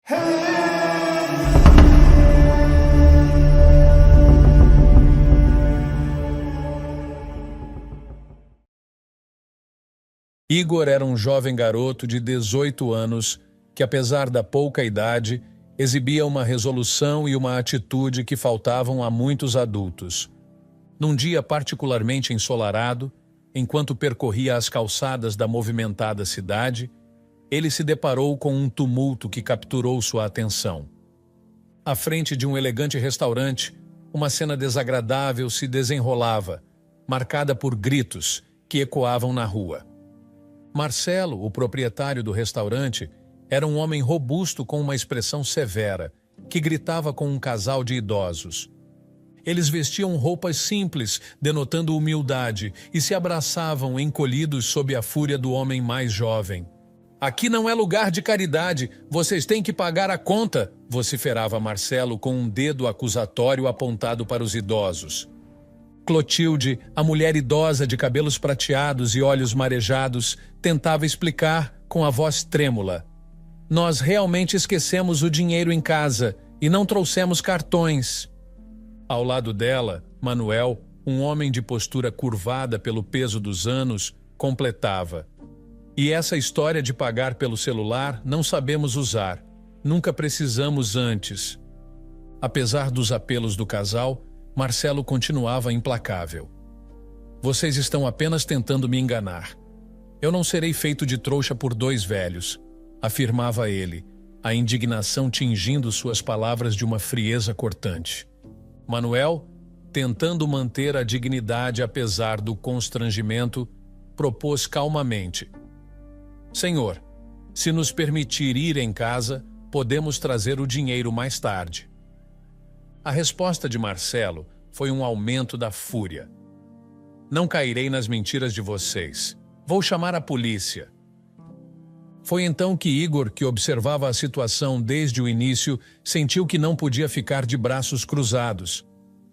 Igor era um jovem garoto de 18 anos que, apesar da pouca idade, exibia uma resolução e uma atitude que faltavam a muitos adultos. Num dia particularmente ensolarado, enquanto percorria as calçadas da movimentada cidade, ele se deparou com um tumulto que capturou sua atenção. À frente de um elegante restaurante, uma cena desagradável se desenrolava, marcada por gritos que ecoavam na rua. Marcelo, o proprietário do restaurante, era um homem robusto com uma expressão severa, que gritava com um casal de idosos. Eles vestiam roupas simples, denotando humildade, e se abraçavam encolhidos sob a fúria do homem mais jovem. "Aqui não é lugar de caridade, vocês têm que pagar a conta", vociferava Marcelo com um dedo acusatório apontado para os idosos. Clotilde, a mulher idosa de cabelos prateados e olhos marejados, tentava explicar com a voz trêmula: "Nós realmente esquecemos o dinheiro em casa e não trouxemos cartões." Ao lado dela, Manuel, um homem de postura curvada pelo peso dos anos, completava: "E essa história de pagar pelo celular não sabemos usar. Nunca precisamos antes." Apesar dos apelos do casal, Marcelo continuava implacável. "Vocês estão apenas tentando me enganar. Eu não serei feito de trouxa por dois velhos", afirmava ele, a indignação tingindo suas palavras de uma frieza cortante. Manuel, tentando manter a dignidade apesar do constrangimento, propôs calmamente: "Senhor, se nos permitir ir em casa, podemos trazer o dinheiro mais tarde." A resposta de Marcelo foi um aumento da fúria. "Não cairei nas mentiras de vocês. Vou chamar a polícia." Foi então que Igor, que observava a situação desde o início, sentiu que não podia ficar de braços cruzados.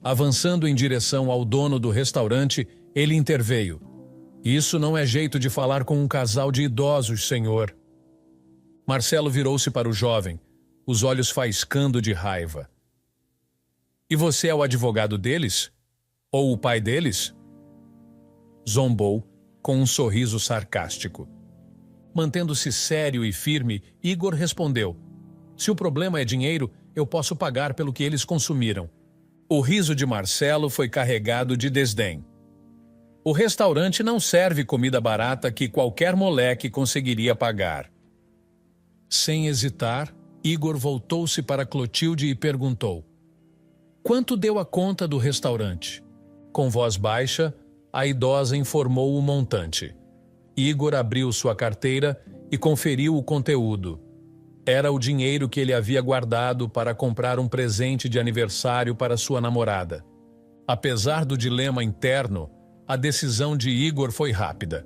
Avançando em direção ao dono do restaurante, ele interveio: "Isso não é jeito de falar com um casal de idosos, senhor." Marcelo virou-se para o jovem, os olhos faiscando de raiva. "E você é o advogado deles? Ou o pai deles?" Zombou, com um sorriso sarcástico. Mantendo-se sério e firme, Igor respondeu: "Se o problema é dinheiro, eu posso pagar pelo que eles consumiram." O riso de Marcelo foi carregado de desdém. "O restaurante não serve comida barata que qualquer moleque conseguiria pagar." Sem hesitar, Igor voltou-se para Clotilde e perguntou: "Quanto deu a conta do restaurante?" Com voz baixa, a idosa informou o montante. Igor abriu sua carteira e conferiu o conteúdo. Era o dinheiro que ele havia guardado para comprar um presente de aniversário para sua namorada. Apesar do dilema interno, a decisão de Igor foi rápida.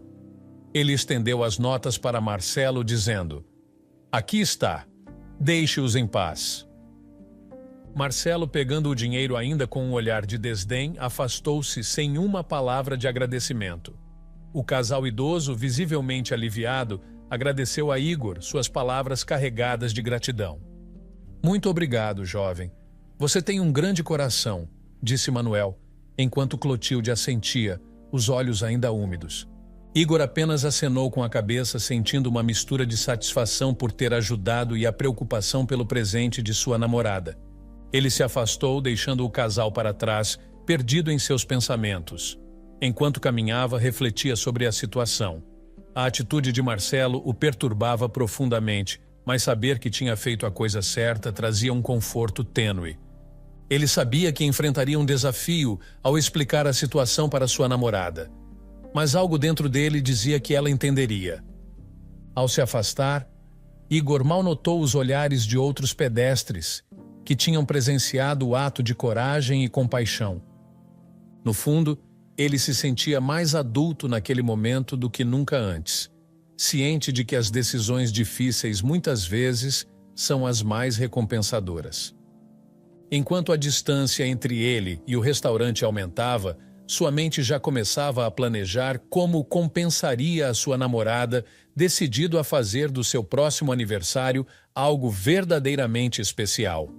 Ele estendeu as notas para Marcelo, dizendo: "Aqui está. Deixe-os em paz." Marcelo, pegando o dinheiro ainda com um olhar de desdém, afastou-se sem uma palavra de agradecimento. O casal idoso, visivelmente aliviado, agradeceu a Igor suas palavras carregadas de gratidão. "Muito obrigado, jovem. Você tem um grande coração", disse Manuel, enquanto Clotilde assentia, os olhos ainda úmidos. Igor apenas acenou com a cabeça, sentindo uma mistura de satisfação por ter ajudado e a preocupação pelo presente de sua namorada. Ele se afastou, deixando o casal para trás, perdido em seus pensamentos. Enquanto caminhava, refletia sobre a situação. A atitude de Marcelo o perturbava profundamente, mas saber que tinha feito a coisa certa trazia um conforto tênue. Ele sabia que enfrentaria um desafio ao explicar a situação para sua namorada, mas algo dentro dele dizia que ela entenderia. Ao se afastar, Igor mal notou os olhares de outros pedestres que tinham presenciado o ato de coragem e compaixão. No fundo, ele se sentia mais adulto naquele momento do que nunca antes, ciente de que as decisões difíceis muitas vezes são as mais recompensadoras. Enquanto a distância entre ele e o restaurante aumentava, sua mente já começava a planejar como compensaria a sua namorada, decidido a fazer do seu próximo aniversário algo verdadeiramente especial.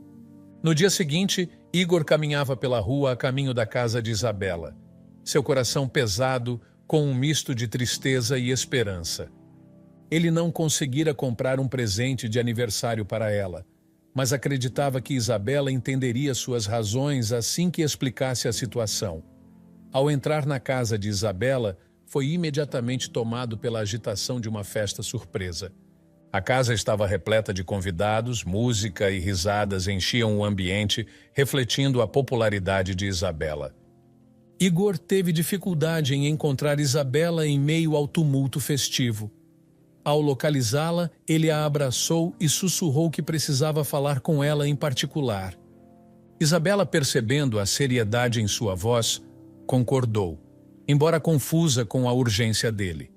No dia seguinte, Igor caminhava pela rua a caminho da casa de Isabela, seu coração pesado com um misto de tristeza e esperança. Ele não conseguira comprar um presente de aniversário para ela, mas acreditava que Isabela entenderia suas razões assim que explicasse a situação. Ao entrar na casa de Isabela, foi imediatamente tomado pela agitação de uma festa surpresa. A casa estava repleta de convidados, música e risadas enchiam o ambiente, refletindo a popularidade de Isabela. Igor teve dificuldade em encontrar Isabela em meio ao tumulto festivo. Ao localizá-la, ele a abraçou e sussurrou que precisava falar com ela em particular. Isabela, percebendo a seriedade em sua voz, concordou, embora confusa com a urgência dele.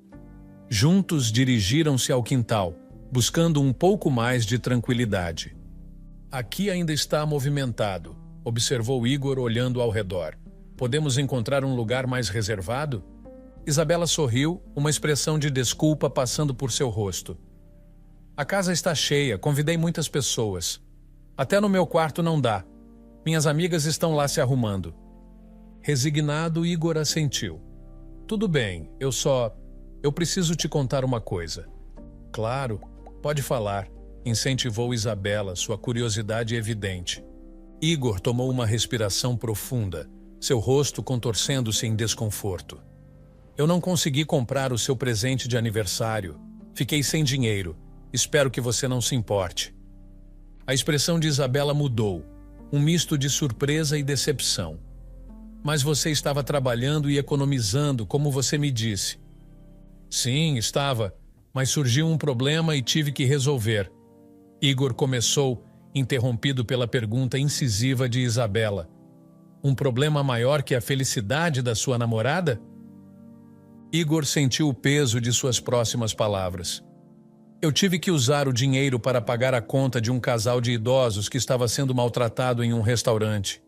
Juntos dirigiram-se ao quintal, buscando um pouco mais de tranquilidade. Aqui ainda está movimentado, observou Igor olhando ao redor. Podemos encontrar um lugar mais reservado? Isabela sorriu, uma expressão de desculpa passando por seu rosto. A casa está cheia, convidei muitas pessoas. Até no meu quarto não dá. Minhas amigas estão lá se arrumando. Resignado, Igor assentiu. Tudo bem, eu preciso te contar uma coisa. Claro, pode falar, incentivou Isabela, sua curiosidade evidente. Igor tomou uma respiração profunda, seu rosto contorcendo-se em desconforto. Eu não consegui comprar o seu presente de aniversário. Fiquei sem dinheiro. Espero que você não se importe. A expressão de Isabela mudou, um misto de surpresa e decepção. Mas você estava trabalhando e economizando, como você me disse. Sim, estava, mas surgiu um problema e tive que resolver. Igor começou, interrompido pela pergunta incisiva de Isabela. Um problema maior que a felicidade da sua namorada? Igor sentiu o peso de suas próximas palavras. Eu tive que usar o dinheiro para pagar a conta de um casal de idosos que estava sendo maltratado em um restaurante.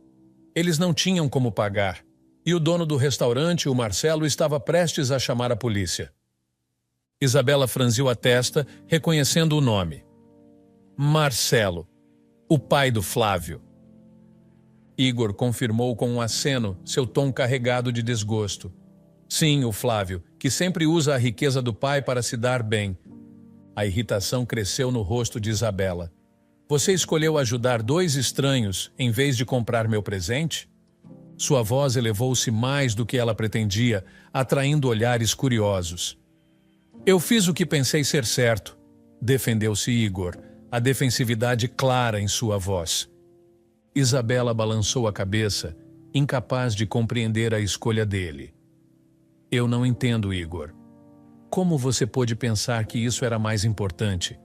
Eles não tinham como pagar, e o dono do restaurante, o Marcelo, estava prestes a chamar a polícia. Isabela franziu a testa, reconhecendo o nome. Marcelo, o pai do Flávio. Igor confirmou com um aceno, seu tom carregado de desgosto. Sim, o Flávio, que sempre usa a riqueza do pai para se dar bem. A irritação cresceu no rosto de Isabela. Você escolheu ajudar dois estranhos em vez de comprar meu presente? Sua voz elevou-se mais do que ela pretendia, atraindo olhares curiosos. Eu fiz o que pensei ser certo, defendeu-se Igor, a defensividade clara em sua voz. Isabela balançou a cabeça, incapaz de compreender a escolha dele. Eu não entendo, Igor. Como você pôde pensar que isso era mais importante?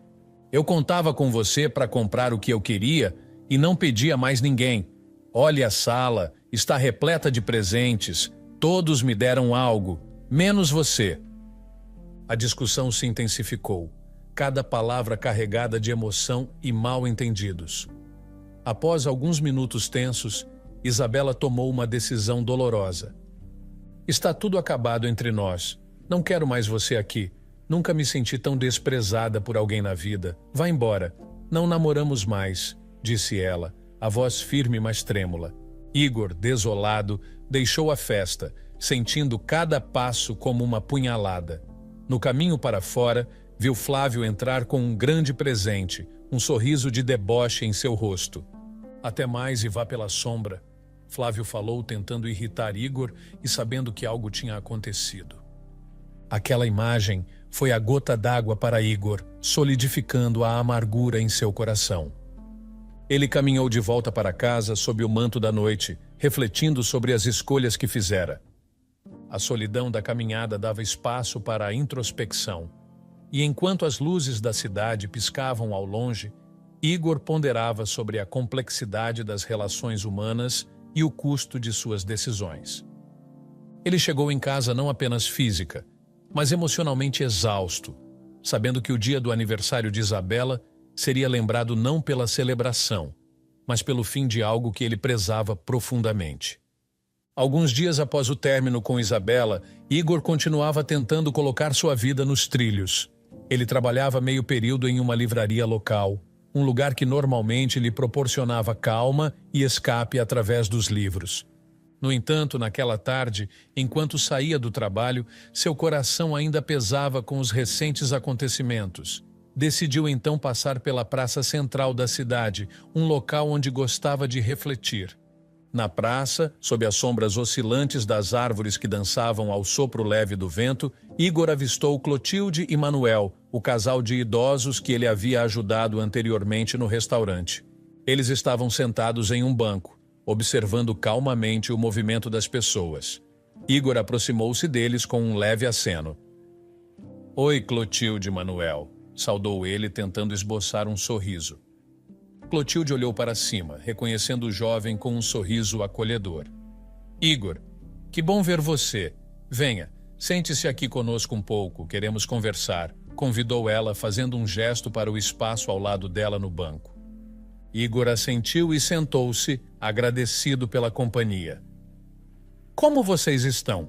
Eu contava com você para comprar o que eu queria e não pedia a mais ninguém. Olhe a sala, está repleta de presentes. Todos me deram algo, menos você. A discussão se intensificou, cada palavra carregada de emoção e mal-entendidos. Após alguns minutos tensos, Isabela tomou uma decisão dolorosa. Está tudo acabado entre nós. Não quero mais você aqui. Nunca me senti tão desprezada por alguém na vida. Vá embora. Não namoramos mais, disse ela, a voz firme mas trêmula. Igor, desolado, deixou a festa, sentindo cada passo como uma punhalada. No caminho para fora, viu Flávio entrar com um grande presente, um sorriso de deboche em seu rosto. Até mais e vá pela sombra, Flávio falou, tentando irritar Igor e sabendo que algo tinha acontecido. Aquela imagem foi a gota d'água para Igor, solidificando a amargura em seu coração. Ele caminhou de volta para casa sob o manto da noite, refletindo sobre as escolhas que fizera. A solidão da caminhada dava espaço para a introspecção, e enquanto as luzes da cidade piscavam ao longe, Igor ponderava sobre a complexidade das relações humanas e o custo de suas decisões. Ele chegou em casa não apenas física, mas emocionalmente exausto, sabendo que o dia do aniversário de Isabela seria lembrado não pela celebração, mas pelo fim de algo que ele prezava profundamente. Alguns dias após o término com Isabela, Igor continuava tentando colocar sua vida nos trilhos. Ele trabalhava meio período em uma livraria local, um lugar que normalmente lhe proporcionava calma e escape através dos livros. No entanto, naquela tarde, enquanto saía do trabalho, seu coração ainda pesava com os recentes acontecimentos. Decidiu então passar pela praça central da cidade, um local onde gostava de refletir. Na praça, sob as sombras oscilantes das árvores que dançavam ao sopro leve do vento, Igor avistou Clotilde e Manuel, o casal de idosos que ele havia ajudado anteriormente no restaurante. Eles estavam sentados em um banco, observando calmamente o movimento das pessoas. Igor aproximou-se deles com um leve aceno. "Oi, Clotilde e Manuel", saudou ele, tentando esboçar um sorriso. Clotilde olhou para cima, reconhecendo o jovem com um sorriso acolhedor. "Igor, que bom ver você. Venha, sente-se aqui conosco um pouco, queremos conversar", convidou ela, fazendo um gesto para o espaço ao lado dela no banco. Igor assentiu e sentou-se, agradecido pela companhia. "Como vocês estão?"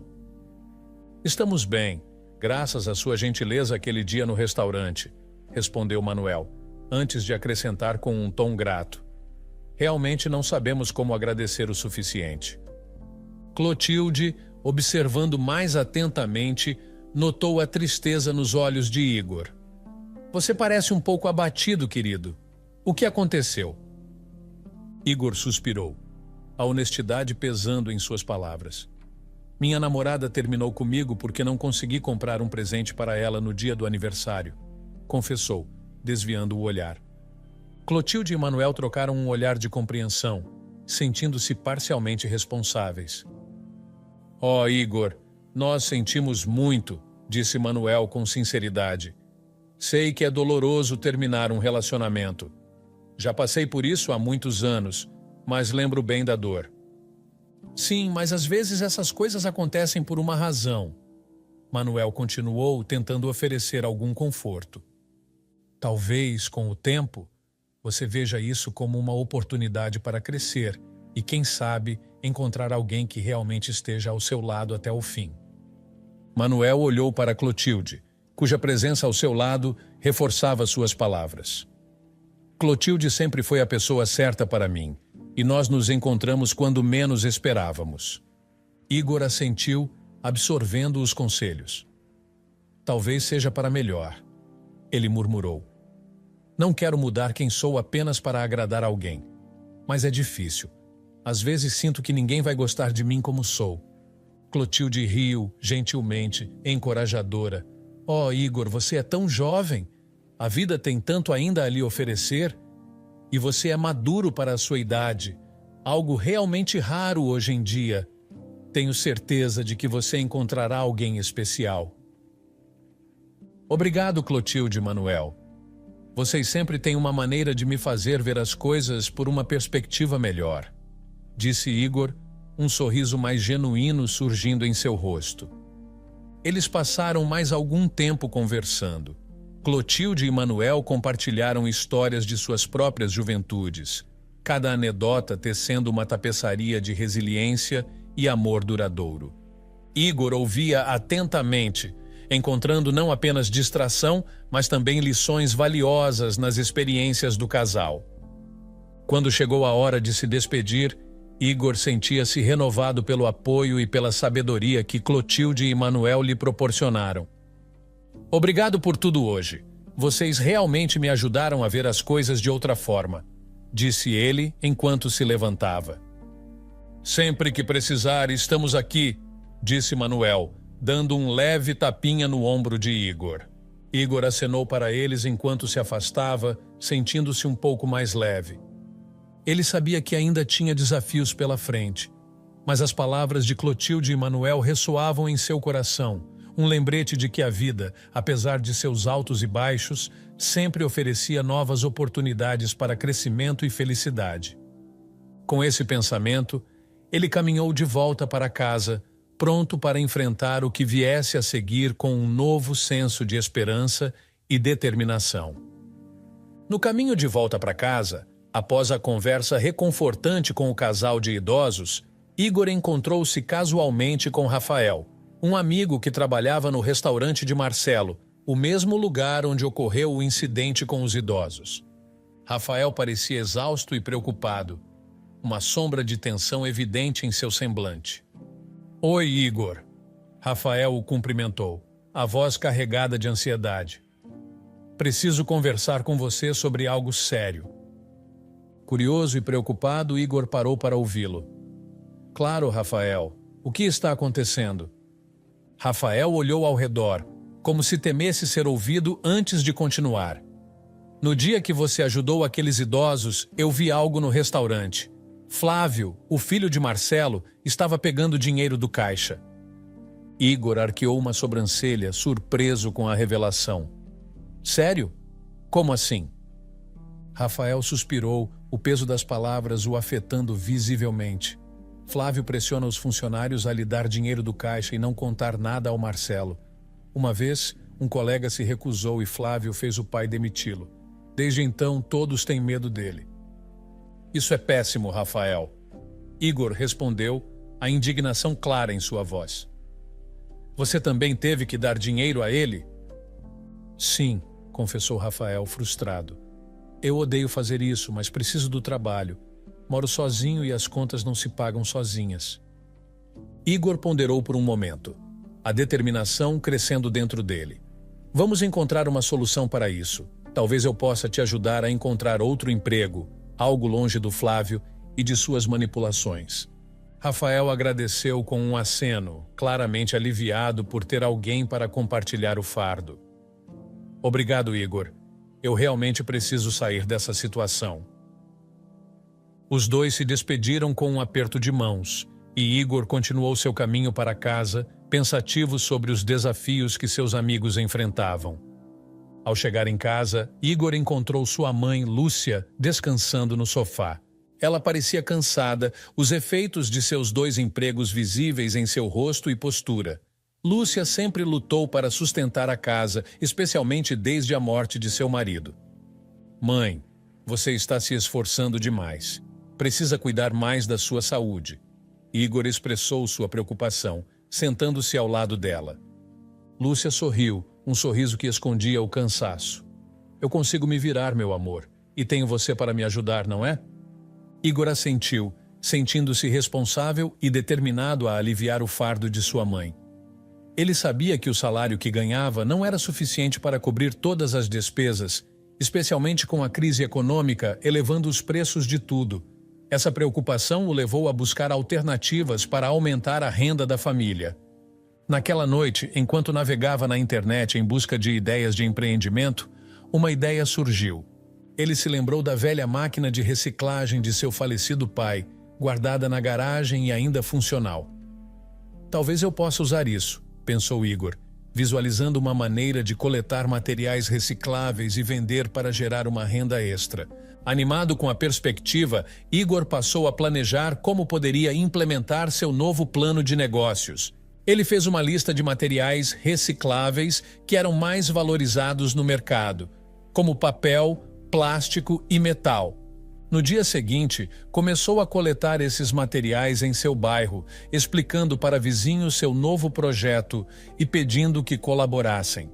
"Estamos bem, graças à sua gentileza aquele dia no restaurante", respondeu Manuel, antes de acrescentar com um tom grato. "Realmente não sabemos como agradecer o suficiente." Clotilde, observando mais atentamente, notou a tristeza nos olhos de Igor. "Você parece um pouco abatido, querido. O que aconteceu?" Igor suspirou, a honestidade pesando em suas palavras. "Minha namorada terminou comigo porque não consegui comprar um presente para ela no dia do aniversário", confessou, desviando o olhar. Clotilde e Manuel trocaram um olhar de compreensão, sentindo-se parcialmente responsáveis. "Oh, Igor, nós sentimos muito", disse Manuel com sinceridade. "Sei que é doloroso terminar um relacionamento. Já passei por isso há muitos anos, mas lembro bem da dor." "Sim, mas às vezes essas coisas acontecem por uma razão", Manuel continuou, tentando oferecer algum conforto. "Talvez, com o tempo, você veja isso como uma oportunidade para crescer e, quem sabe, encontrar alguém que realmente esteja ao seu lado até o fim." Manuel olhou para Clotilde, cuja presença ao seu lado reforçava suas palavras. "Clotilde sempre foi a pessoa certa para mim, e nós nos encontramos quando menos esperávamos." Igor assentiu, absorvendo os conselhos. "Talvez seja para melhor", ele murmurou. "Não quero mudar quem sou apenas para agradar alguém. Mas é difícil. Às vezes sinto que ninguém vai gostar de mim como sou." Clotilde riu, gentilmente, encorajadora. "Oh, Igor, você é tão jovem. A vida tem tanto ainda a lhe oferecer. E você é maduro para a sua idade. Algo realmente raro hoje em dia. Tenho certeza de que você encontrará alguém especial." "Obrigado, Clotilde e Manuel. Vocês sempre têm uma maneira de me fazer ver as coisas por uma perspectiva melhor", disse Igor, um sorriso mais genuíno surgindo em seu rosto. Eles passaram mais algum tempo conversando. Clotilde e Manuel compartilharam histórias de suas próprias juventudes, cada anedota tecendo uma tapeçaria de resiliência e amor duradouro. Igor ouvia atentamente, encontrando não apenas distração, mas também lições valiosas nas experiências do casal. Quando chegou a hora de se despedir, Igor sentia-se renovado pelo apoio e pela sabedoria que Clotilde e Manuel lhe proporcionaram. "Obrigado por tudo hoje. Vocês realmente me ajudaram a ver as coisas de outra forma", disse ele enquanto se levantava. "Sempre que precisar, estamos aqui", disse Manuel, dando um leve tapinha no ombro de Igor. Igor acenou para eles enquanto se afastava, sentindo-se um pouco mais leve. Ele sabia que ainda tinha desafios pela frente, mas as palavras de Clotilde e Manuel ressoavam em seu coração, um lembrete de que a vida, apesar de seus altos e baixos, sempre oferecia novas oportunidades para crescimento e felicidade. Com esse pensamento, ele caminhou de volta para casa, pronto para enfrentar o que viesse a seguir com um novo senso de esperança e determinação. No caminho de volta para casa, após a conversa reconfortante com o casal de idosos, Igor encontrou-se casualmente com Rafael, um amigo que trabalhava no restaurante de Marcelo, o mesmo lugar onde ocorreu o incidente com os idosos. Rafael parecia exausto e preocupado, uma sombra de tensão evidente em seu semblante. "Oi, Igor." Rafael o cumprimentou, a voz carregada de ansiedade. "Preciso conversar com você sobre algo sério." Curioso e preocupado, Igor parou para ouvi-lo. "Claro, Rafael. O que está acontecendo?" Rafael olhou ao redor, como se temesse ser ouvido antes de continuar. "No dia que você ajudou aqueles idosos, eu vi algo no restaurante. Flávio, o filho de Marcelo, estava pegando dinheiro do caixa." Igor arqueou uma sobrancelha, surpreso com a revelação. "Sério? Como assim?" Rafael suspirou, o peso das palavras o afetando visivelmente. "Flávio pressiona os funcionários a lhe dar dinheiro do caixa e não contar nada ao Marcelo. Uma vez, um colega se recusou e Flávio fez o pai demiti-lo. Desde então, todos têm medo dele." "Isso é péssimo, Rafael." Igor respondeu, a indignação clara em sua voz. "Você também teve que dar dinheiro a ele?" "Sim", confessou Rafael, frustrado. "Eu odeio fazer isso, mas preciso do trabalho. Moro sozinho e as contas não se pagam sozinhas." Igor ponderou por um momento, a determinação crescendo dentro dele. "Vamos encontrar uma solução para isso. Talvez eu possa te ajudar a encontrar outro emprego, algo longe do Flávio e de suas manipulações." Rafael agradeceu com um aceno, claramente aliviado por ter alguém para compartilhar o fardo. "Obrigado, Igor. Eu realmente preciso sair dessa situação." Os dois se despediram com um aperto de mãos, e Igor continuou seu caminho para casa, pensativo sobre os desafios que seus amigos enfrentavam. Ao chegar em casa, Igor encontrou sua mãe, Lúcia, descansando no sofá. Ela parecia cansada, os efeitos de seus 2 empregos visíveis em seu rosto e postura. Lúcia sempre lutou para sustentar a casa, especialmente desde a morte de seu marido. "Mãe, você está se esforçando demais. Precisa cuidar mais da sua saúde." Igor expressou sua preocupação, sentando-se ao lado dela. Lúcia sorriu, um sorriso que escondia o cansaço. "Eu consigo me virar, meu amor, e tenho você para me ajudar, não é?" Igor assentiu, sentindo-se responsável e determinado a aliviar o fardo de sua mãe. Ele sabia que o salário que ganhava não era suficiente para cobrir todas as despesas, especialmente com a crise econômica elevando os preços de tudo. Essa preocupação o levou a buscar alternativas para aumentar a renda da família. Naquela noite, enquanto navegava na internet em busca de ideias de empreendimento, uma ideia surgiu. Ele se lembrou da velha máquina de reciclagem de seu falecido pai, guardada na garagem e ainda funcional. "Talvez eu possa usar isso", pensou Igor, visualizando uma maneira de coletar materiais recicláveis e vender para gerar uma renda extra. Animado com a perspectiva, Igor passou a planejar como poderia implementar seu novo plano de negócios. Ele fez uma lista de materiais recicláveis que eram mais valorizados no mercado, como papel, plástico e metal. No dia seguinte, começou a coletar esses materiais em seu bairro, explicando para vizinhos seu novo projeto e pedindo que colaborassem.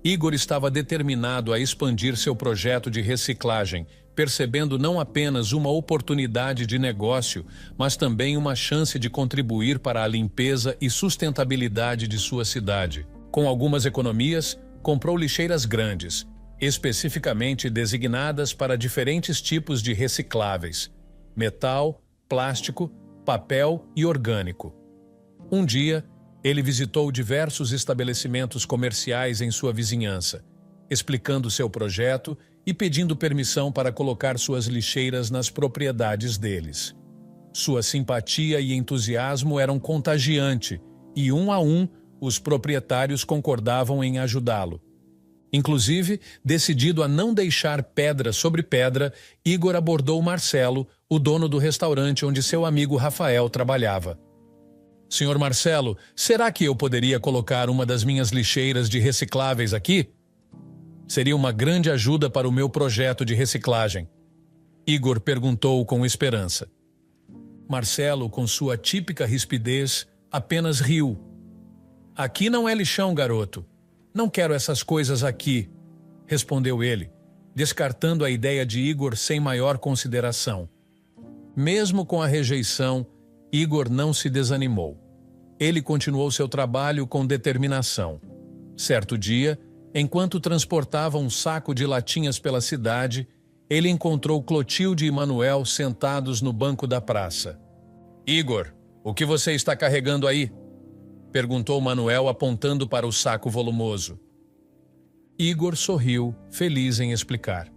Igor estava determinado a expandir seu projeto de reciclagem, percebendo não apenas uma oportunidade de negócio, mas também uma chance de contribuir para a limpeza e sustentabilidade de sua cidade. Com algumas economias, comprou lixeiras grandes, especificamente designadas para diferentes tipos de recicláveis: metal, plástico, papel e orgânico. Um dia, ele visitou diversos estabelecimentos comerciais em sua vizinhança, explicando seu projeto e pedindo permissão para colocar suas lixeiras nas propriedades deles. Sua simpatia e entusiasmo eram contagiantes e, um a um, os proprietários concordavam em ajudá-lo. Inclusive, decidido a não deixar pedra sobre pedra, Igor abordou Marcelo, o dono do restaurante onde seu amigo Rafael trabalhava. "Senhor Marcelo, será que eu poderia colocar uma das minhas lixeiras de recicláveis aqui? Seria uma grande ajuda para o meu projeto de reciclagem." Igor perguntou com esperança. Marcelo, com sua típica rispidez, apenas riu. Aqui não é lixão, garoto. Não quero essas coisas aqui, respondeu ele, descartando a ideia de Igor sem maior consideração. Mesmo com a rejeição, Igor não se desanimou. Ele continuou seu trabalho com determinação. Certo dia, enquanto transportava um saco de latinhas pela cidade, ele encontrou Clotilde e Manuel sentados no banco da praça. Igor, o que você está carregando aí? Perguntou Manuel apontando para o saco volumoso. Igor sorriu, feliz em explicar.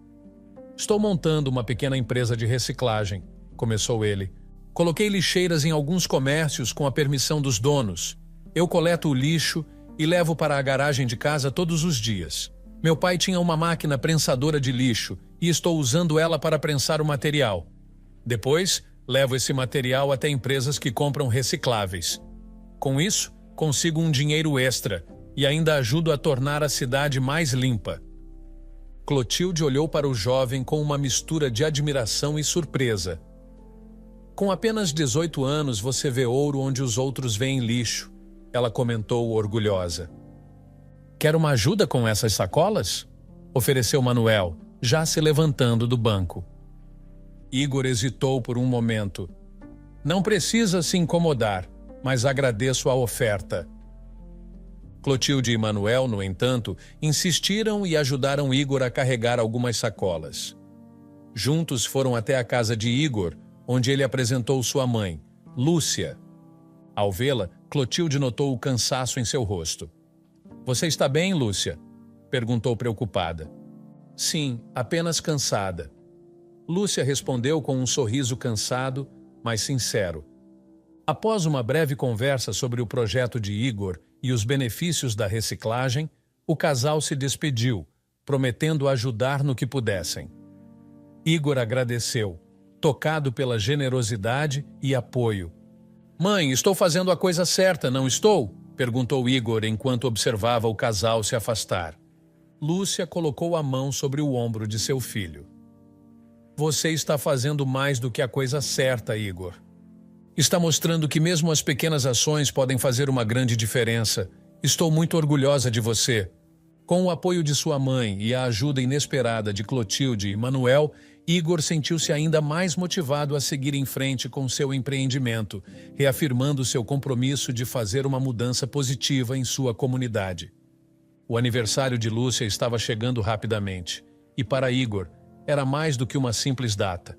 Estou montando uma pequena empresa de reciclagem, começou ele. Coloquei lixeiras em alguns comércios com a permissão dos donos. Eu coleto o lixo e levo para a garagem de casa todos os dias. Meu pai tinha uma máquina prensadora de lixo e estou usando ela para prensar o material. Depois, levo esse material até empresas que compram recicláveis. Com isso, consigo um dinheiro extra e ainda ajudo a tornar a cidade mais limpa. Clotilde olhou para o jovem com uma mistura de admiração e surpresa. Com apenas 18 anos, você vê ouro onde os outros veem lixo, ela comentou orgulhosa. Quer uma ajuda com essas sacolas? Ofereceu Manuel, já se levantando do banco. Igor hesitou por um momento. Não precisa se incomodar, mas agradeço a oferta. Clotilde e Manuel, no entanto, insistiram e ajudaram Igor a carregar algumas sacolas. Juntos foram até a casa de Igor, onde ele apresentou sua mãe, Lúcia. Ao vê-la, Clotilde notou o cansaço em seu rosto. Você está bem, Lúcia? Perguntou preocupada. Sim, apenas cansada. Lúcia respondeu com um sorriso cansado, mas sincero. Após uma breve conversa sobre o projeto de Igor e os benefícios da reciclagem, o casal se despediu, prometendo ajudar no que pudessem. Igor agradeceu, tocado pela generosidade e apoio. Mãe, estou fazendo a coisa certa, não estou? Perguntou Igor enquanto observava o casal se afastar. Lúcia colocou a mão sobre o ombro de seu filho. Você está fazendo mais do que a coisa certa, Igor. Está mostrando que mesmo as pequenas ações podem fazer uma grande diferença. Estou muito orgulhosa de você. Com o apoio de sua mãe e a ajuda inesperada de Clotilde e Manuel, Igor sentiu-se ainda mais motivado a seguir em frente com seu empreendimento, reafirmando seu compromisso de fazer uma mudança positiva em sua comunidade. O aniversário de Lúcia estava chegando rapidamente, e para Igor era mais do que uma simples data.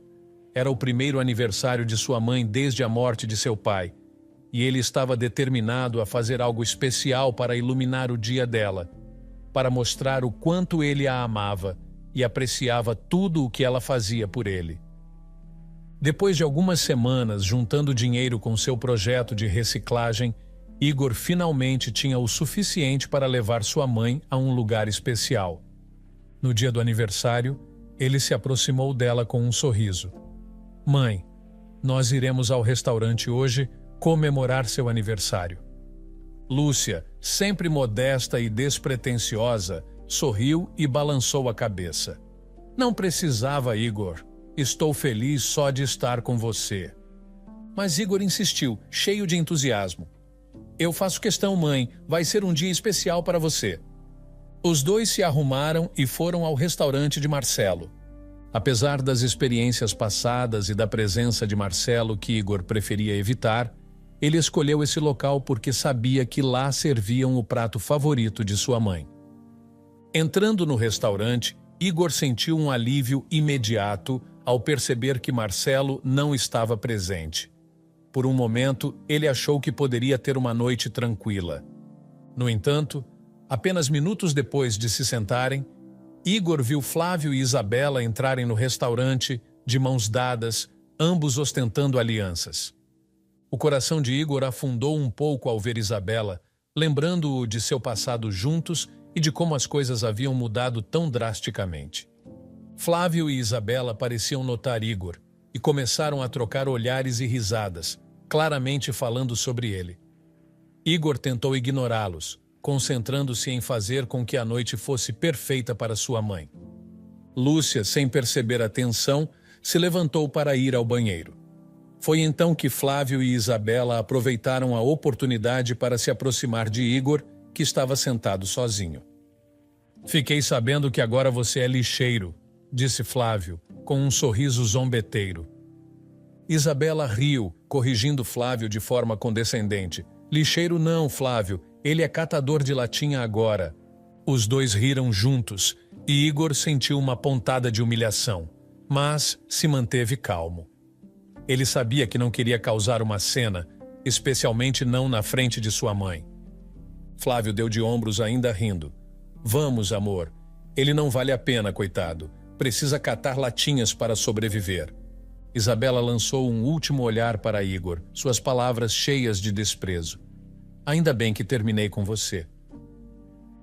Era o primeiro aniversário de sua mãe desde a morte de seu pai, e ele estava determinado a fazer algo especial para iluminar o dia dela, para mostrar o quanto ele a amava e apreciava tudo o que ela fazia por ele. Depois de algumas semanas juntando dinheiro com seu projeto de reciclagem, Igor finalmente tinha o suficiente para levar sua mãe a um lugar especial. No dia do aniversário, ele se aproximou dela com um sorriso. Mãe, nós iremos ao restaurante hoje comemorar seu aniversário. Lúcia, sempre modesta e despretensiosa, sorriu e balançou a cabeça. Não precisava, Igor. Estou feliz só de estar com você. Mas Igor insistiu, cheio de entusiasmo. Eu faço questão, mãe. Vai ser um dia especial para você. Os dois se arrumaram e foram ao restaurante de Marcelo. Apesar das experiências passadas e da presença de Marcelo que Igor preferia evitar, ele escolheu esse local porque sabia que lá serviam o prato favorito de sua mãe. Entrando no restaurante, Igor sentiu um alívio imediato ao perceber que Marcelo não estava presente. Por um momento, ele achou que poderia ter uma noite tranquila. No entanto, apenas minutos depois de se sentarem, Igor viu Flávio e Isabela entrarem no restaurante, de mãos dadas, ambos ostentando alianças. O coração de Igor afundou um pouco ao ver Isabela, lembrando-o de seu passado juntos e de como as coisas haviam mudado tão drasticamente. Flávio e Isabela pareciam notar Igor e começaram a trocar olhares e risadas, claramente falando sobre ele. Igor tentou ignorá-los, concentrando-se em fazer com que a noite fosse perfeita para sua mãe. Lúcia, sem perceber a tensão, se levantou para ir ao banheiro. Foi então que Flávio e Isabela aproveitaram a oportunidade para se aproximar de Igor, que estava sentado sozinho. Fiquei sabendo que agora você é lixeiro, disse Flávio, com um sorriso zombeteiro. Isabela riu, corrigindo Flávio de forma condescendente. Lixeiro não, Flávio, ele é catador de latinha agora. Os dois riram juntos e Igor sentiu uma pontada de humilhação, mas se manteve calmo. Ele sabia que não queria causar uma cena, especialmente não na frente de sua mãe. Flávio deu de ombros ainda rindo. Vamos, amor. Ele não vale a pena, coitado. Precisa catar latinhas para sobreviver. Isabela lançou um último olhar para Igor, suas palavras cheias de desprezo. Ainda bem que terminei com você.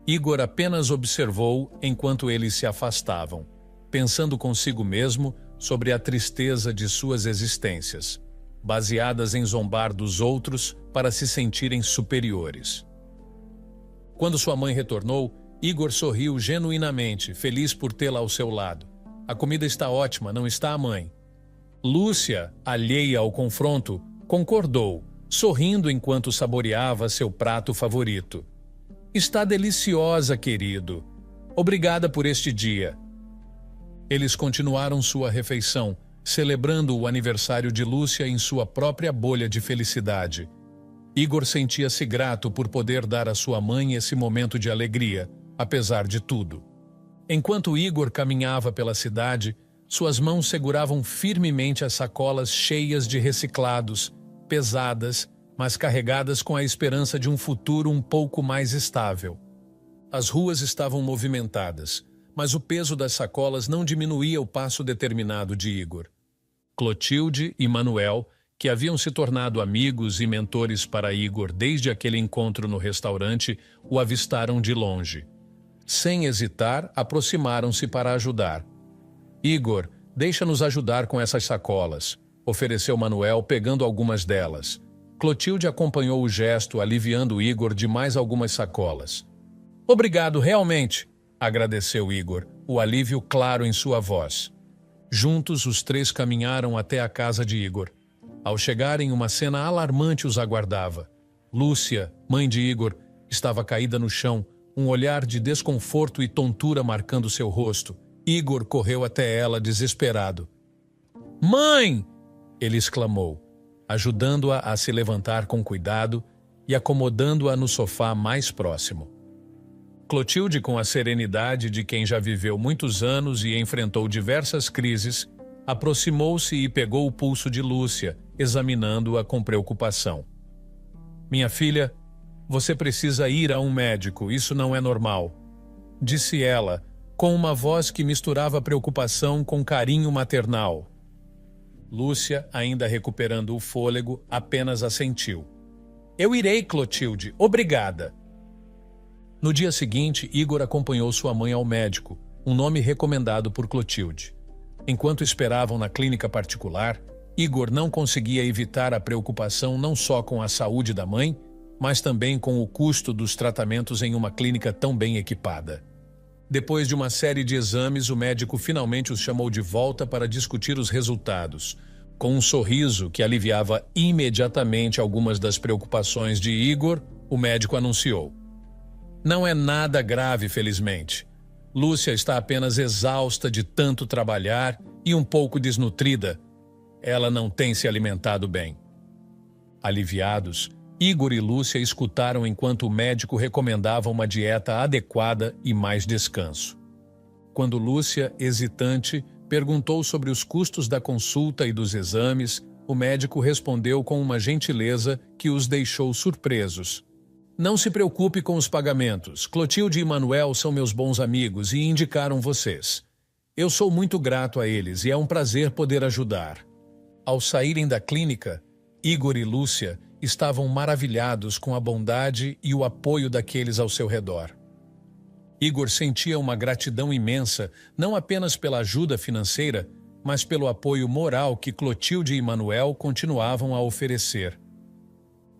Igor apenas observou enquanto eles se afastavam, pensando consigo mesmo sobre a tristeza de suas existências, baseadas em zombar dos outros para se sentirem superiores. Quando sua mãe retornou, Igor sorriu genuinamente, feliz por tê-la ao seu lado. A comida está ótima, não está, mãe? Lúcia, alheia ao confronto, concordou, sorrindo enquanto saboreava seu prato favorito. Está deliciosa, querido. Obrigada por este dia. Eles continuaram sua refeição, celebrando o aniversário de Lúcia em sua própria bolha de felicidade. Igor sentia-se grato por poder dar à sua mãe esse momento de alegria, apesar de tudo. Enquanto Igor caminhava pela cidade, suas mãos seguravam firmemente as sacolas cheias de reciclados, pesadas, mas carregadas com a esperança de um futuro um pouco mais estável. As ruas estavam movimentadas, mas o peso das sacolas não diminuía o passo determinado de Igor. Clotilde e Manuel, que haviam se tornado amigos e mentores para Igor desde aquele encontro no restaurante, o avistaram de longe. Sem hesitar, aproximaram-se para ajudar. Igor, deixa-nos ajudar com essas sacolas, ofereceu Manuel, pegando algumas delas. Clotilde acompanhou o gesto, aliviando Igor de mais algumas sacolas. Obrigado, realmente, agradeceu Igor, o alívio claro em sua voz. Juntos, os três caminharam até a casa de Igor. Ao chegarem, uma cena alarmante os aguardava. Lúcia, mãe de Igor, estava caída no chão, um olhar de desconforto e tontura marcando seu rosto. Igor correu até ela desesperado. Mãe! Ele exclamou, ajudando-a a se levantar com cuidado e acomodando-a no sofá mais próximo. Clotilde, com a serenidade de quem já viveu muitos anos e enfrentou diversas crises, aproximou-se e pegou o pulso de Lúcia, examinando-a com preocupação. Minha filha, você precisa ir a um médico, isso não é normal, disse ela, com uma voz que misturava preocupação com carinho maternal. Lúcia, ainda recuperando o fôlego, apenas assentiu. Eu irei, Clotilde, obrigada. No dia seguinte, Igor acompanhou sua mãe ao médico, um nome recomendado por Clotilde. Enquanto esperavam na clínica particular, Igor não conseguia evitar a preocupação não só com a saúde da mãe, mas também com o custo dos tratamentos em uma clínica tão bem equipada. Depois de uma série de exames, o médico finalmente os chamou de volta para discutir os resultados. Com um sorriso que aliviava imediatamente algumas das preocupações de Igor, o médico anunciou: não é nada grave, felizmente. Lúcia está apenas exausta de tanto trabalhar e um pouco desnutrida. Ela não tem se alimentado bem. Aliviados, Igor e Lúcia escutaram enquanto o médico recomendava uma dieta adequada e mais descanso. Quando Lúcia, hesitante, perguntou sobre os custos da consulta e dos exames, o médico respondeu com uma gentileza que os deixou surpresos. Não se preocupe com os pagamentos. Clotilde e Manuel são meus bons amigos e indicaram vocês. Eu sou muito grato a eles e é um prazer poder ajudar. Ao saírem da clínica, Igor e Lúcia estavam maravilhados com a bondade e o apoio daqueles ao seu redor. Igor sentia uma gratidão imensa, não apenas pela ajuda financeira, mas pelo apoio moral que Clotilde e Manuel continuavam a oferecer.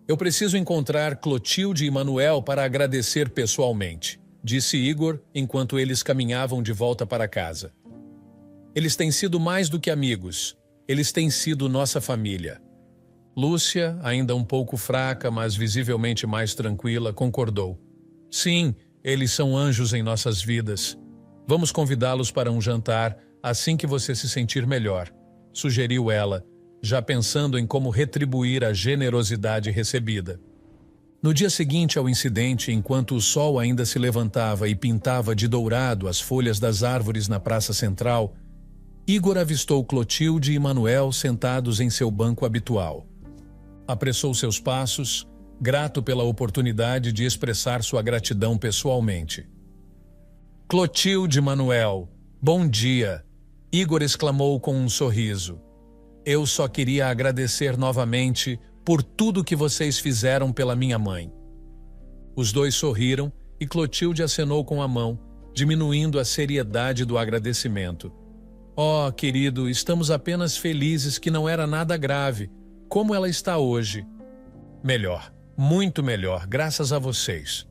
Eu preciso encontrar Clotilde e Manuel para agradecer pessoalmente, disse Igor enquanto eles caminhavam de volta para casa. Eles têm sido mais do que amigos, eles têm sido nossa família. Lúcia, ainda um pouco fraca, mas visivelmente mais tranquila, concordou. Sim, eles são anjos em nossas vidas. Vamos convidá-los para um jantar assim que você se sentir melhor, sugeriu ela, já pensando em como retribuir a generosidade recebida. No dia seguinte ao incidente, enquanto o sol ainda se levantava e pintava de dourado as folhas das árvores na praça central, Igor avistou Clotilde e Manuel sentados em seu banco habitual. Apressou seus passos, grato pela oportunidade de expressar sua gratidão pessoalmente. Clotilde e Manuel, bom dia! Igor exclamou com um sorriso. Eu só queria agradecer novamente por tudo que vocês fizeram pela minha mãe. Os dois sorriram e Clotilde acenou com a mão, diminuindo a seriedade do agradecimento. Oh, querido, estamos apenas felizes que não era nada grave. Como ela está hoje? Melhor, muito melhor, graças a vocês.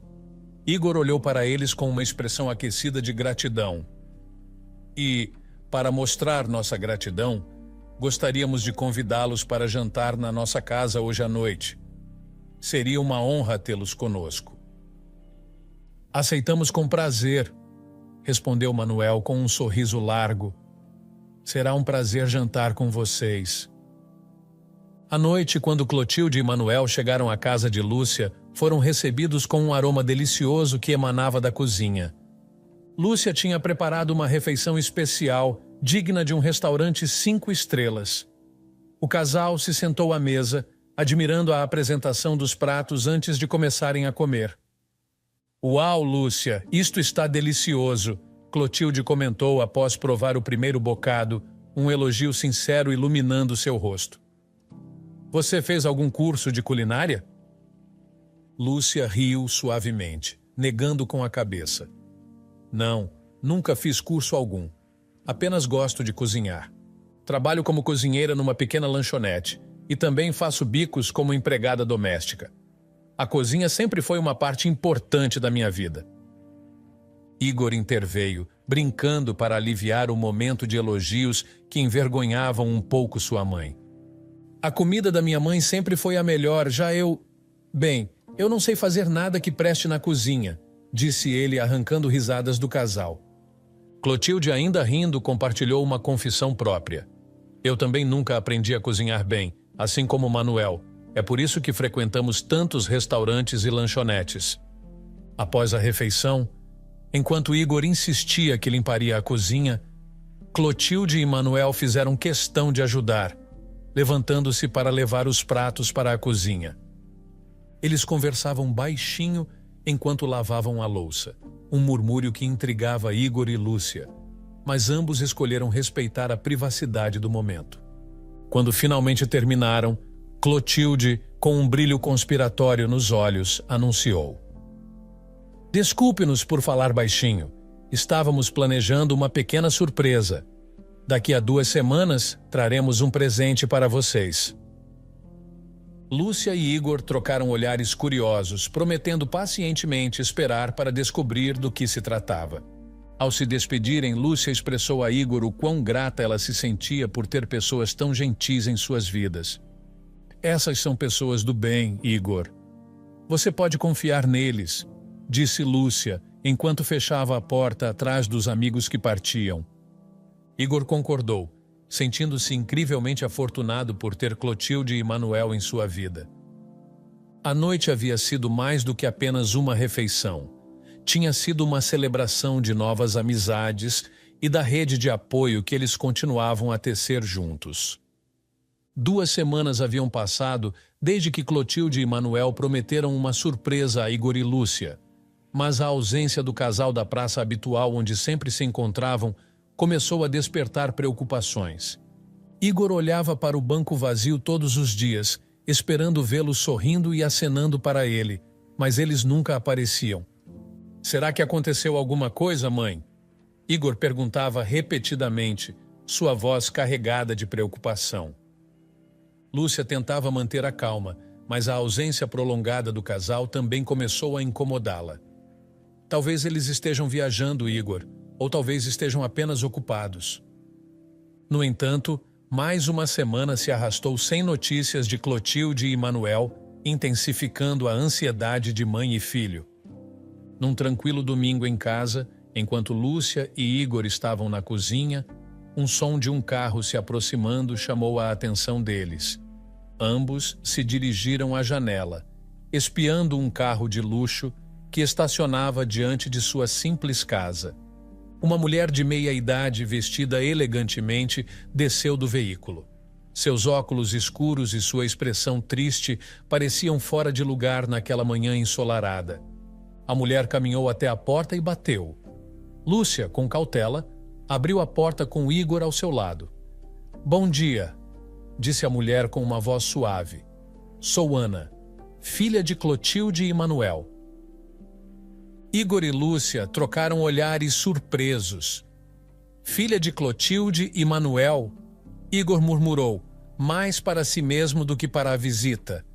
Igor olhou para eles com uma expressão aquecida de gratidão. E, para mostrar nossa gratidão, gostaríamos de convidá-los para jantar na nossa casa hoje à noite. Seria uma honra tê-los conosco. Aceitamos com prazer, respondeu Manuel com um sorriso largo. Será um prazer jantar com vocês. À noite, quando Clotilde e Manuel chegaram à casa de Lúcia, foram recebidos com um aroma delicioso que emanava da cozinha. Lúcia tinha preparado uma refeição especial, digna de um restaurante 5 estrelas. O casal se sentou à mesa, admirando a apresentação dos pratos antes de começarem a comer. Uau, Lúcia, isto está delicioso, Clotilde comentou após provar o primeiro bocado, um elogio sincero iluminando seu rosto. Você fez algum curso de culinária? Lúcia riu suavemente, negando com a cabeça. Não, nunca fiz curso algum. Apenas gosto de cozinhar. Trabalho como cozinheira numa pequena lanchonete e também faço bicos como empregada doméstica. A cozinha sempre foi uma parte importante da minha vida. Igor interveio, brincando para aliviar o momento de elogios que envergonhavam um pouco sua mãe. A comida da minha mãe sempre foi a melhor, já eu... Bem, eu não sei fazer nada que preste na cozinha, disse ele arrancando risadas do casal. Clotilde, ainda rindo, compartilhou uma confissão própria. Eu também nunca aprendi a cozinhar bem, assim como Manuel. É por isso que frequentamos tantos restaurantes e lanchonetes. Após a refeição, enquanto Igor insistia que limparia a cozinha, Clotilde e Manuel fizeram questão de ajudar, levantando-se para levar os pratos para a cozinha. Eles conversavam baixinho enquanto lavavam a louça, um murmúrio que intrigava Igor e Lúcia, mas ambos escolheram respeitar a privacidade do momento. Quando finalmente terminaram, Clotilde, com um brilho conspiratório nos olhos, anunciou. Desculpe-nos por falar baixinho. Estávamos planejando uma pequena surpresa. Daqui a 2 semanas, traremos um presente para vocês. Lúcia e Igor trocaram olhares curiosos, prometendo pacientemente esperar para descobrir do que se tratava. Ao se despedirem, Lúcia expressou a Igor o quão grata ela se sentia por ter pessoas tão gentis em suas vidas. Essas são pessoas do bem, Igor. Você pode confiar neles, disse Lúcia, enquanto fechava a porta atrás dos amigos que partiam. Igor concordou, sentindo-se incrivelmente afortunado por ter Clotilde e Manuel em sua vida. A noite havia sido mais do que apenas uma refeição. Tinha sido uma celebração de novas amizades e da rede de apoio que eles continuavam a tecer juntos. 2 semanas haviam passado desde que Clotilde e Manuel prometeram uma surpresa a Igor e Lúcia, mas a ausência do casal da praça habitual onde sempre se encontravam começou a despertar preocupações. Igor olhava para o banco vazio todos os dias, esperando vê-los sorrindo e acenando para ele, mas eles nunca apareciam. Será que aconteceu alguma coisa, mãe? Igor perguntava repetidamente, sua voz carregada de preocupação. Lúcia tentava manter a calma, mas a ausência prolongada do casal também começou a incomodá-la. Talvez eles estejam viajando, Igor, ou talvez estejam apenas ocupados. No entanto, Mais uma semana se arrastou sem notícias de Clotilde e Manuel, intensificando a ansiedade de mãe e filho. Num tranquilo domingo em casa, enquanto Lúcia e Igor estavam na cozinha, um som de um carro se aproximando chamou a atenção deles. Ambos se dirigiram à janela, espiando um carro de luxo que estacionava diante de sua simples casa. Uma mulher de meia-idade, vestida elegantemente, desceu do veículo. Seus óculos escuros e sua expressão triste pareciam fora de lugar naquela manhã ensolarada. A mulher caminhou até a porta e bateu. Lúcia, com cautela, abriu a porta com Igor ao seu lado. "Bom dia", disse a mulher com uma voz suave. "Sou Ana, filha de Clotilde e Manuel." Igor e Lúcia trocaram olhares surpresos. "Filha de Clotilde e Manuel?" Igor murmurou, mais para si mesmo do que para a visita.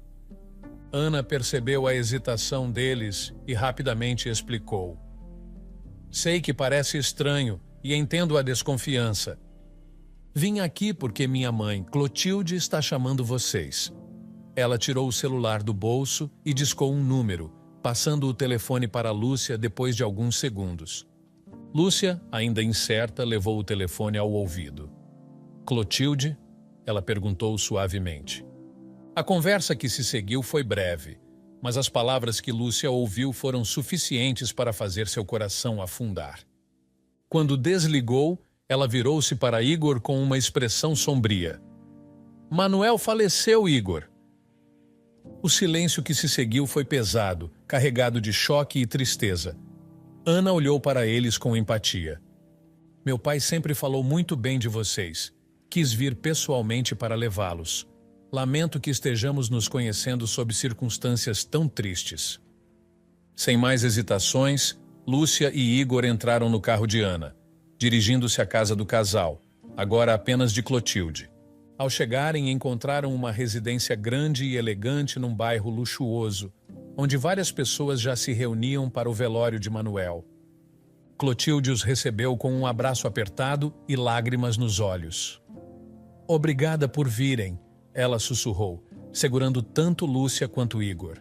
Ana percebeu a hesitação deles e rapidamente explicou. "Sei que parece estranho e entendo a desconfiança. Vim aqui porque minha mãe, Clotilde, está chamando vocês." Ela tirou o celular do bolso e discou um número, passando o telefone para Lúcia depois de alguns segundos. Lúcia, ainda incerta, levou o telefone ao ouvido. "Clotilde?" ela perguntou suavemente. A conversa que se seguiu foi breve, mas as palavras que Lúcia ouviu foram suficientes para fazer seu coração afundar. Quando desligou, ela virou-se para Igor com uma expressão sombria. "Manuel faleceu, Igor." O silêncio que se seguiu foi pesado, carregado de choque e tristeza. Ana olhou para eles com empatia. "Meu pai sempre falou muito bem de vocês. Quis vir pessoalmente para levá-los. Lamento que estejamos nos conhecendo sob circunstâncias tão tristes." Sem mais hesitações, Lúcia e Igor entraram no carro de Ana, dirigindo-se à casa do casal, agora apenas de Clotilde. Ao chegarem, encontraram uma residência grande e elegante num bairro luxuoso, onde várias pessoas já se reuniam para o velório de Manuel. Clotilde os recebeu com um abraço apertado e lágrimas nos olhos. "Obrigada por virem", ela sussurrou, segurando tanto Lúcia quanto Igor.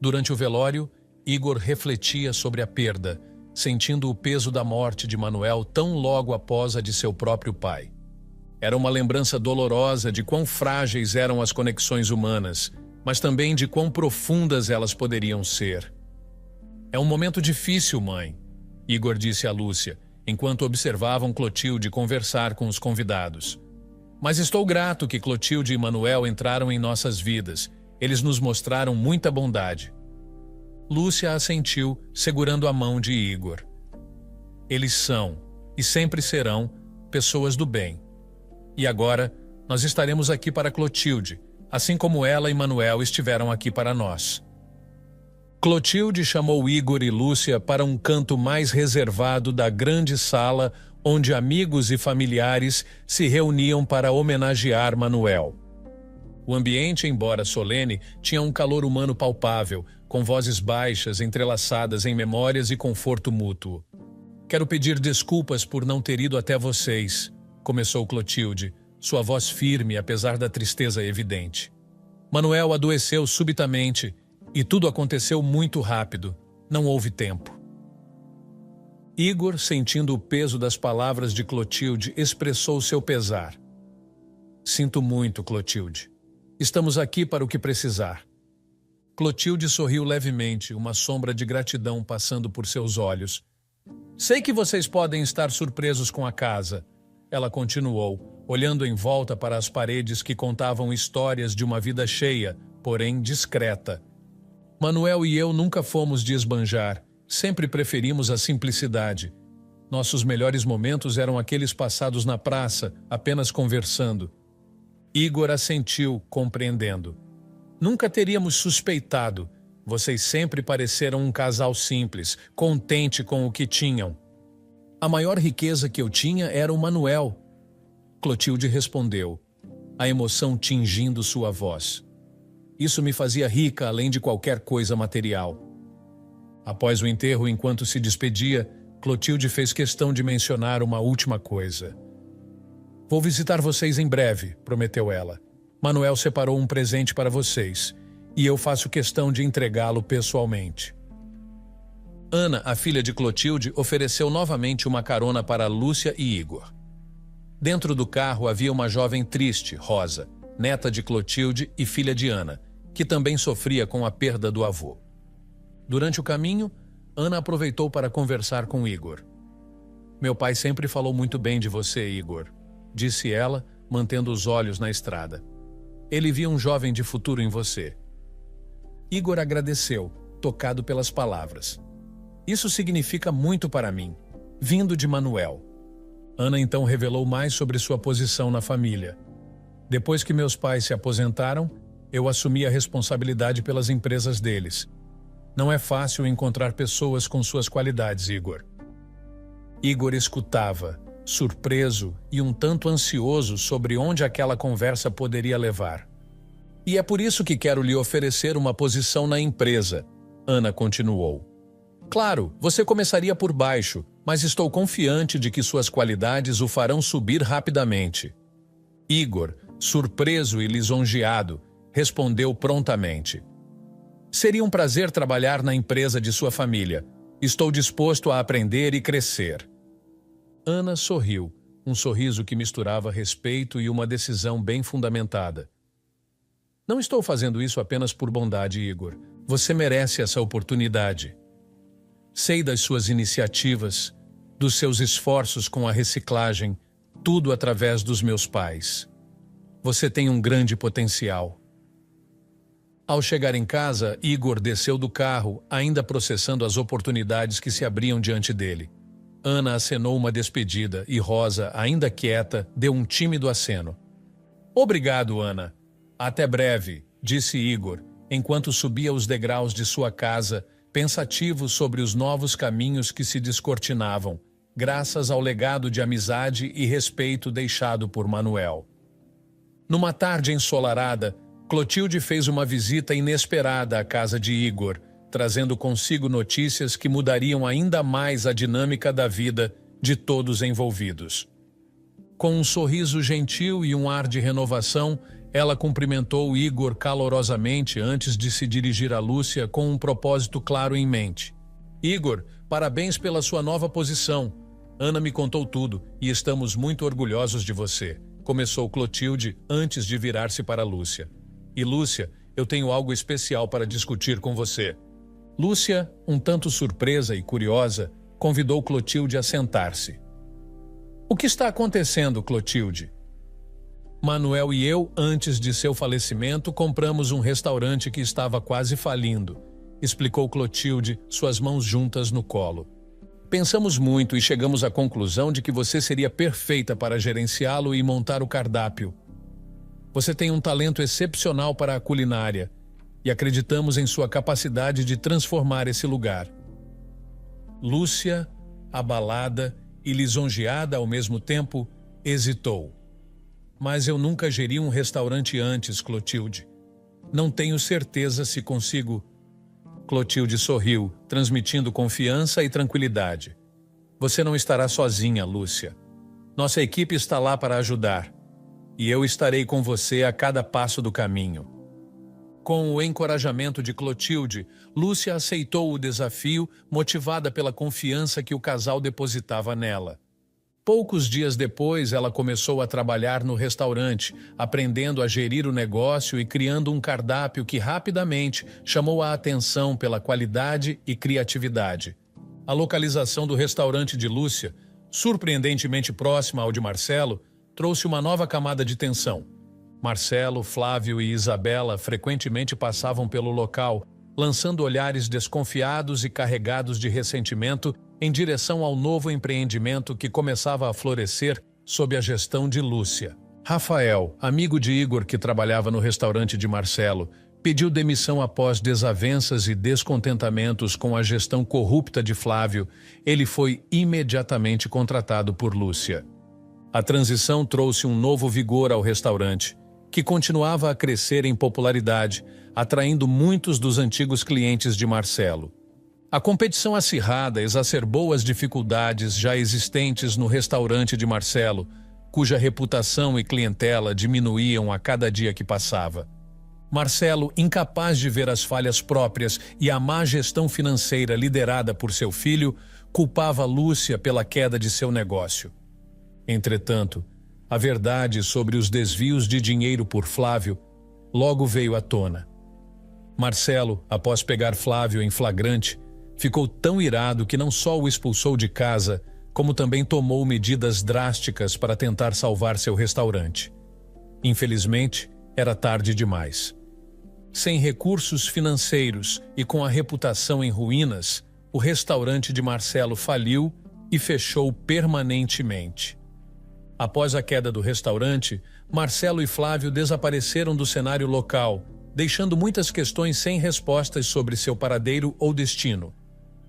Durante o velório, Igor refletia sobre a perda, sentindo o peso da morte de Manuel tão logo após a de seu próprio pai. Era uma lembrança dolorosa de quão frágeis eram as conexões humanas, mas também de quão profundas elas poderiam ser. "É um momento difícil, mãe", Igor disse a Lúcia, enquanto observavam Clotilde conversar com os convidados. "Mas estou grato que Clotilde e Manuel entraram em nossas vidas. Eles nos mostraram muita bondade." Lúcia assentiu, segurando a mão de Igor. "Eles são, e sempre serão, pessoas do bem. E agora, nós estaremos aqui para Clotilde, assim como ela e Manuel estiveram aqui para nós." Clotilde chamou Igor e Lúcia para um canto mais reservado da grande sala onde amigos e familiares se reuniam para homenagear Manuel. O ambiente, embora solene, tinha um calor humano palpável, com vozes baixas entrelaçadas em memórias e conforto mútuo. "Quero pedir desculpas por não ter ido até vocês", começou Clotilde, sua voz firme apesar da tristeza evidente. "Manuel adoeceu subitamente e tudo aconteceu muito rápido. Não houve tempo." Igor, sentindo o peso das palavras de Clotilde, expressou seu pesar. "Sinto muito, Clotilde. Estamos aqui para o que precisar." Clotilde sorriu levemente, uma sombra de gratidão passando por seus olhos. "Sei que vocês podem estar surpresos com a casa", ela continuou, olhando em volta para as paredes que contavam histórias de uma vida cheia, porém discreta. "Manuel e eu nunca fomos de esbanjar, sempre preferimos a simplicidade. Nossos melhores momentos eram aqueles passados na praça, apenas conversando." Igor assentiu, compreendendo. "Nunca teríamos suspeitado. Vocês sempre pareceram um casal simples, contente com o que tinham." "A maior riqueza que eu tinha era o Manuel", Clotilde respondeu, a emoção tingindo sua voz. "Isso me fazia rica além de qualquer coisa material." Após o enterro, enquanto se despedia, Clotilde fez questão de mencionar uma última coisa. Vou visitar vocês em breve, prometeu ela. Manuel separou um presente para vocês, e eu faço questão de entregá-lo pessoalmente. Ana, a filha de Clotilde, ofereceu novamente uma carona para Lúcia e Igor. Dentro do carro havia uma jovem triste, Rosa, neta de Clotilde e filha de Ana, que também sofria com a perda do avô. Durante o caminho, Ana aproveitou para conversar com Igor. Meu pai sempre falou muito bem de você, Igor, disse ela, mantendo os olhos na estrada. Ele via um jovem de futuro em você. Igor agradeceu, tocado pelas palavras. Isso significa muito para mim, vindo de Manuel. Ana então revelou mais sobre sua posição na família. Depois que meus pais se aposentaram, eu assumi a responsabilidade pelas empresas deles. Não é fácil encontrar pessoas com suas qualidades, Igor. Igor escutava, surpreso e um tanto ansioso sobre onde aquela conversa poderia levar. E é por isso que quero lhe oferecer uma posição na empresa, Ana continuou. Claro, você começaria por baixo, mas estou confiante de que suas qualidades o farão subir rapidamente. Igor, surpreso e lisonjeado, respondeu prontamente. Seria um prazer trabalhar na empresa de sua família. Estou disposto a aprender e crescer. Ana sorriu, um sorriso que misturava respeito e uma decisão bem fundamentada. Não estou fazendo isso apenas por bondade, Igor. Você merece essa oportunidade. Sei das suas iniciativas, dos seus esforços com a reciclagem, tudo através dos meus pais. Você tem um grande potencial. Ao chegar em casa, Igor desceu do carro, ainda processando as oportunidades que se abriam diante dele. Ana acenou uma despedida e Rosa, ainda quieta, deu um tímido aceno. Obrigado, Ana. Até breve, disse Igor, enquanto subia os degraus de sua casa, pensativo sobre os novos caminhos que se descortinavam, graças ao legado de amizade e respeito deixado por Manuel. Numa tarde ensolarada, Clotilde fez uma visita inesperada à casa de Igor, trazendo consigo notícias que mudariam ainda mais a dinâmica da vida de todos envolvidos. Com um sorriso gentil e um ar de renovação, ela cumprimentou Igor calorosamente antes de se dirigir a Lúcia com um propósito claro em mente. Igor, parabéns pela sua nova posição. Ana me contou tudo e estamos muito orgulhosos de você, começou Clotilde antes de virar-se para Lúcia. E Lúcia, eu tenho algo especial para discutir com você. Lúcia, um tanto surpresa e curiosa, convidou Clotilde a sentar-se. O que está acontecendo, Clotilde? Manuel e eu, antes de seu falecimento, compramos um restaurante que estava quase falindo, explicou Clotilde, suas mãos juntas no colo. Pensamos muito e chegamos à conclusão de que você seria perfeita para gerenciá-lo e montar o cardápio. Você tem um talento excepcional para a culinária e acreditamos em sua capacidade de transformar esse lugar. Lúcia, abalada e lisonjeada ao mesmo tempo, hesitou. Mas eu nunca geri um restaurante antes, Clotilde. Não tenho certeza se consigo. Clotilde sorriu, transmitindo confiança e tranquilidade. Você não estará sozinha, Lúcia. Nossa equipe está lá para ajudar. E eu estarei com você a cada passo do caminho. Com o encorajamento de Clotilde, Lúcia aceitou o desafio, motivada pela confiança que o casal depositava nela. Poucos dias depois, ela começou a trabalhar no restaurante, aprendendo a gerir o negócio e criando um cardápio que rapidamente chamou a atenção pela qualidade e criatividade. A localização do restaurante de Lúcia, surpreendentemente próxima ao de Marcelo, trouxe uma nova camada de tensão. Marcelo, Flávio e Isabela frequentemente passavam pelo local, lançando olhares desconfiados e carregados de ressentimento em direção ao novo empreendimento que começava a florescer sob a gestão de Lúcia. Rafael, amigo de Igor que trabalhava no restaurante de Marcelo, pediu demissão após desavenças e descontentamentos com a gestão corrupta de Flávio. Ele foi imediatamente contratado por Lúcia. A transição trouxe um novo vigor ao restaurante, que continuava a crescer em popularidade, atraindo muitos dos antigos clientes de Marcelo. A competição acirrada exacerbou as dificuldades já existentes no restaurante de Marcelo, cuja reputação e clientela diminuíam a cada dia que passava. Marcelo, incapaz de ver as falhas próprias e a má gestão financeira liderada por seu filho, culpava Lúcia pela queda de seu negócio. Entretanto, a verdade sobre os desvios de dinheiro por Flávio logo veio à tona. Marcelo, após pegar Flávio em flagrante, ficou tão irado que não só o expulsou de casa, como também tomou medidas drásticas para tentar salvar seu restaurante. Infelizmente, era tarde demais. Sem recursos financeiros e com a reputação em ruínas, o restaurante de Marcelo faliu e fechou permanentemente. Após a queda do restaurante, Marcelo e Flávio desapareceram do cenário local, deixando muitas questões sem respostas sobre seu paradeiro ou destino.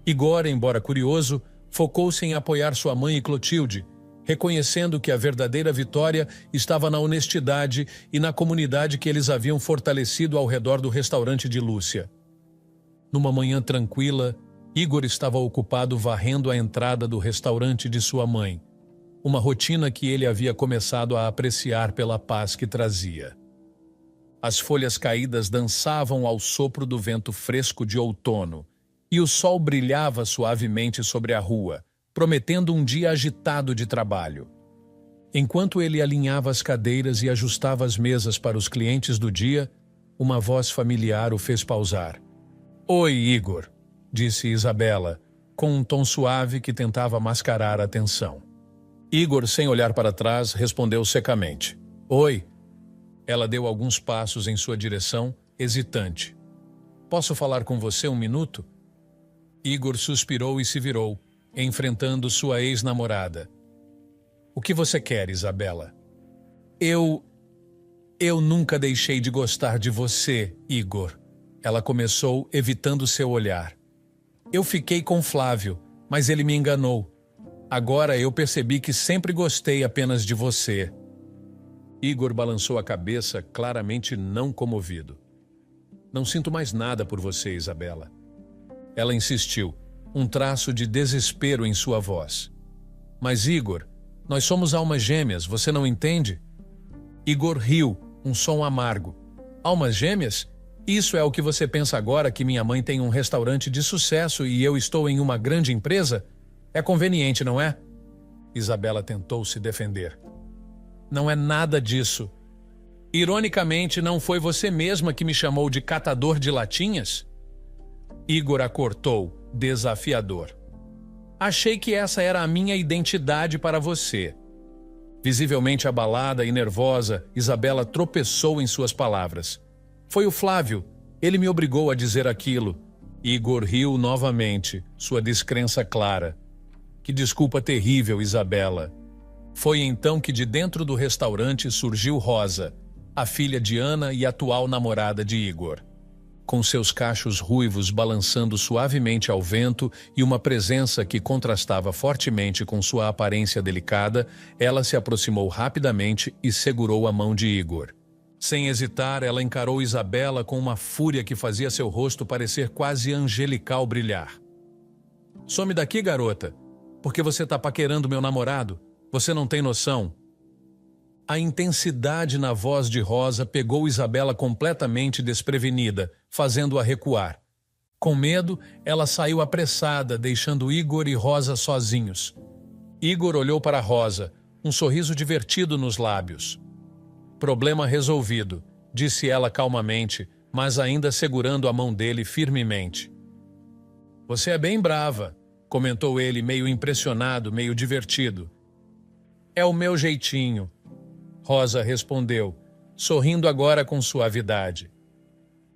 Igor, embora curioso, focou-se em apoiar sua mãe e Clotilde, reconhecendo que a verdadeira vitória estava na honestidade e na comunidade que eles haviam fortalecido ao redor do restaurante de Lúcia. Numa manhã tranquila, Igor estava ocupado varrendo a entrada do restaurante de sua mãe, uma rotina que ele havia começado a apreciar pela paz que trazia. As folhas caídas dançavam ao sopro do vento fresco de outono, e o sol brilhava suavemente sobre a rua, prometendo um dia agitado de trabalho. Enquanto ele alinhava as cadeiras e ajustava as mesas para os clientes do dia, uma voz familiar o fez pausar. "Oi, Igor", disse Isabela, com um tom suave que tentava mascarar a tensão. Igor, sem olhar para trás, respondeu secamente. "Oi." Ela deu alguns passos em sua direção, hesitante. "Posso falar com você um minuto?" Igor suspirou e se virou, enfrentando sua ex-namorada. "O que você quer, Isabela?" Eu nunca deixei de gostar de você, Igor." Ela começou, evitando seu olhar. "Eu fiquei com Flávio, mas ele me enganou. Agora eu percebi que sempre gostei apenas de você." Igor balançou a cabeça, claramente não comovido. "Não sinto mais nada por você, Isabela." Ela insistiu, um traço de desespero em sua voz. "Mas, Igor, nós somos almas gêmeas, você não entende?" Igor riu, um som amargo. "Almas gêmeas? Isso é o que você pensa agora que minha mãe tem um restaurante de sucesso e eu estou em uma grande empresa? É conveniente, não é?" Isabela tentou se defender. "Não é nada disso. Ironicamente, não foi você mesma que me chamou de catador de latinhas?" Igor a cortou, desafiador. "Achei que essa era a minha identidade para você." Visivelmente abalada e nervosa, Isabela tropeçou em suas palavras. "Foi o Flávio. Ele me obrigou a dizer aquilo." Igor riu novamente, sua descrença clara. "Que desculpa terrível, Isabela." Foi então que de dentro do restaurante surgiu Rosa, a filha de Ana e atual namorada de Igor. Com seus cachos ruivos balançando suavemente ao vento e uma presença que contrastava fortemente com sua aparência delicada, ela se aproximou rapidamente e segurou a mão de Igor. Sem hesitar, ela encarou Isabela com uma fúria que fazia seu rosto parecer quase angelical brilhar. "Some daqui, garota, porque você tá paquerando meu namorado. Você não tem noção." A intensidade na voz de Rosa pegou Isabela completamente desprevenida, fazendo-a recuar. Com medo, ela saiu apressada, deixando Igor e Rosa sozinhos. Igor olhou para Rosa, um sorriso divertido nos lábios. "Problema resolvido", disse ela calmamente, mas ainda segurando a mão dele firmemente. "Você é bem brava", comentou ele, meio impressionado, meio divertido. "É o meu jeitinho", Rosa respondeu, sorrindo agora com suavidade.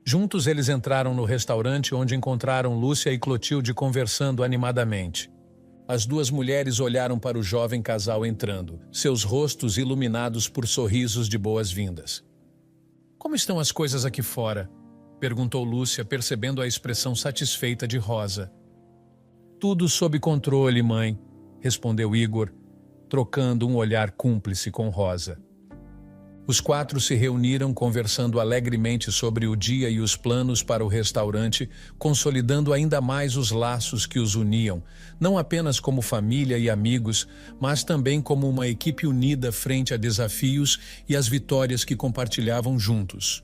Juntos eles entraram no restaurante onde encontraram Lúcia e Clotilde conversando animadamente. As duas mulheres olharam para o jovem casal entrando, seus rostos iluminados por sorrisos de boas-vindas. "Como estão as coisas aqui fora?" perguntou Lúcia, percebendo a expressão satisfeita de Rosa. "Tudo sob controle, mãe", respondeu Igor, trocando um olhar cúmplice com Rosa. Os quatro se reuniram conversando alegremente sobre o dia e os planos para o restaurante, consolidando ainda mais os laços que os uniam, não apenas como família e amigos, mas também como uma equipe unida frente a desafios e as vitórias que compartilhavam juntos.